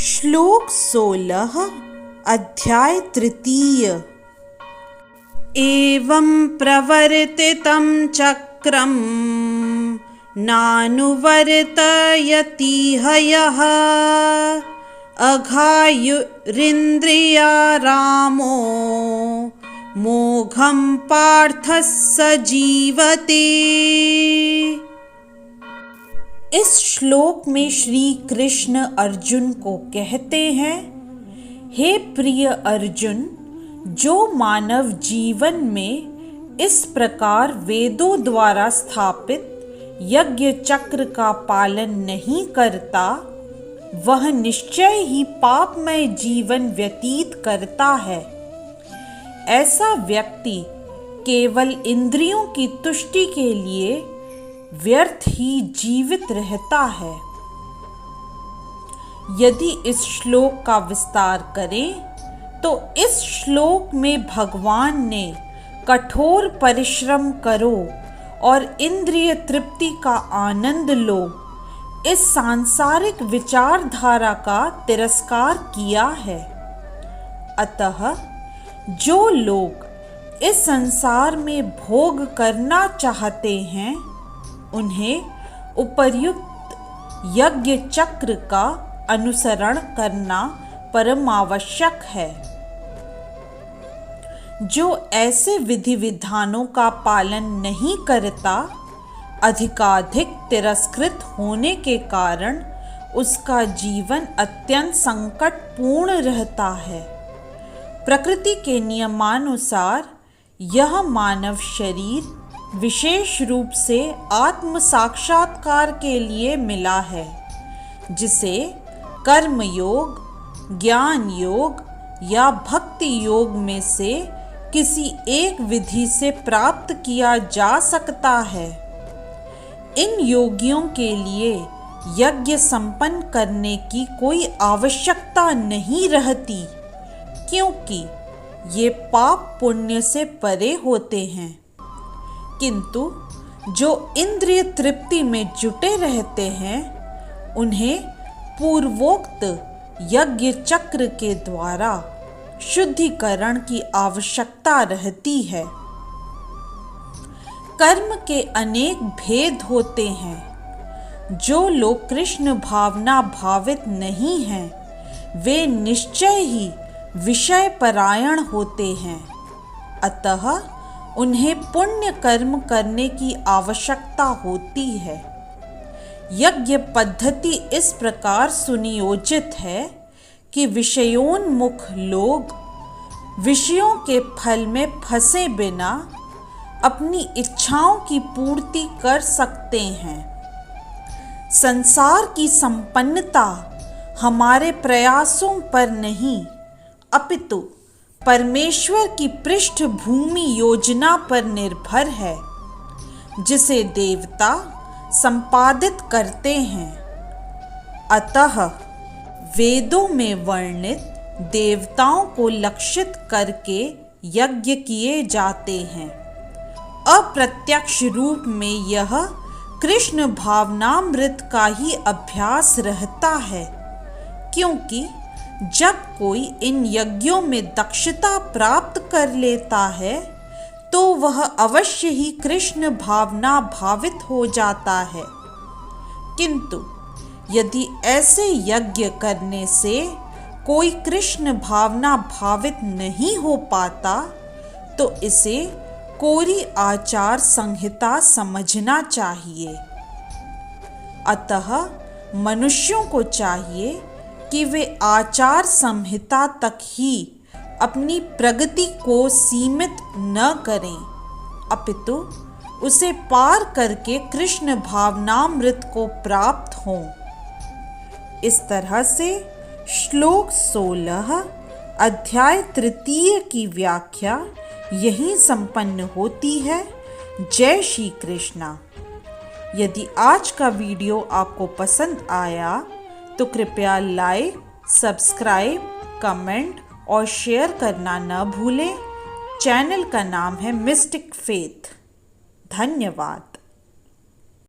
श्लोक 16 अध्याय तृतीय। एवं प्रवर्तितं चक्रं नानुवर्तयति हयः अघायुरिन्द्रिया रामो मोघं पार्थः स जीवते। इस श्लोक में श्री कृष्ण अर्जुन को कहते हैं, हे प्रिय अर्जुन, जो मानव जीवन में इस प्रकार वेदों द्वारा स्थापित यज्ञ चक्र का पालन नहीं करता, वह निश्चय ही पापमय जीवन व्यतीत करता है। ऐसा व्यक्ति केवल इंद्रियों की तुष्टि के लिए व्यर्थ ही जीवित रहता है। यदि इस श्लोक का विस्तार करें तो इस श्लोक में भगवान ने कठोर परिश्रम करो और इंद्रिय तृप्ति का आनंद लो, इस सांसारिक विचारधारा का तिरस्कार किया है। अतः जो लोग इस संसार में भोग करना चाहते हैं, उन्हें उपर्युक्त यज्ञ चक्र का अनुसरण करना परमावश्यक है। जो ऐसे विधि विधानों का पालन नहीं करता, अधिकाधिक तिरस्कृत होने के कारण उसका जीवन अत्यंत संकटपूर्ण रहता है। प्रकृति के नियमानुसार यह मानव शरीर विशेष रूप से आत्म साक्षात्कार के लिए मिला है, जिसे कर्म योग, ज्ञान योग या भक्ति योग में से किसी एक विधि से प्राप्त किया जा सकता है। इन योगियों के लिए यज्ञ संपन्न करने की कोई आवश्यकता नहीं रहती, क्योंकि ये पाप पुण्य से परे होते हैं। किंतु जो इंद्रिय तृप्ति में जुटे रहते हैं, उन्हें पूर्वोक्त यज्ञ चक्र के द्वारा शुद्धिकरण की आवश्यकता रहती है। कर्म के अनेक भेद होते हैं। जो लोग कृष्ण भावना भावित नहीं हैं, वे निश्चय ही विषय परायण होते हैं। अतः उन्हें पुण्य कर्म करने की आवश्यकता होती है। यज्ञ पद्धति इस प्रकार सुनियोजित है कि विषयोन्मुख लोग विषयों के फल में फंसे बिना अपनी इच्छाओं की पूर्ति कर सकते हैं। संसार की संपन्नता हमारे प्रयासों पर नहीं, अपितु परमेश्वर की पृष्ठभूमि योजना पर निर्भर है, जिसे देवता संपादित करते हैं। अतः वेदों में वर्णित देवताओं को लक्षित करके यज्ञ किए जाते हैं। अप्रत्यक्ष रूप में यह कृष्ण भावनामृत का ही अभ्यास रहता है, क्योंकि जब कोई इन यज्ञों में दक्षता प्राप्त कर लेता है, तो वह अवश्य ही कृष्ण भावना भावित हो जाता है। किंतु यदि ऐसे यज्ञ करने से कोई कृष्ण भावना भावित नहीं हो पाता, तो इसे कोरी आचार संहिता समझना चाहिए। अतः मनुष्यों को चाहिए कि वे आचार संहिता तक ही अपनी प्रगति को सीमित न करें, अपितु उसे पार करके कृष्ण भावनामृत को प्राप्त हों। इस तरह से श्लोक 16 अध्याय तृतीय की व्याख्या यहीं संपन्न होती है। जय श्री कृष्णा। यदि आज का वीडियो आपको पसंद आया तो कृपया लाइक, सब्सक्राइब, कमेंट और शेयर करना न भूलें। चैनल का नाम है मिस्टिक फेथ। धन्यवाद।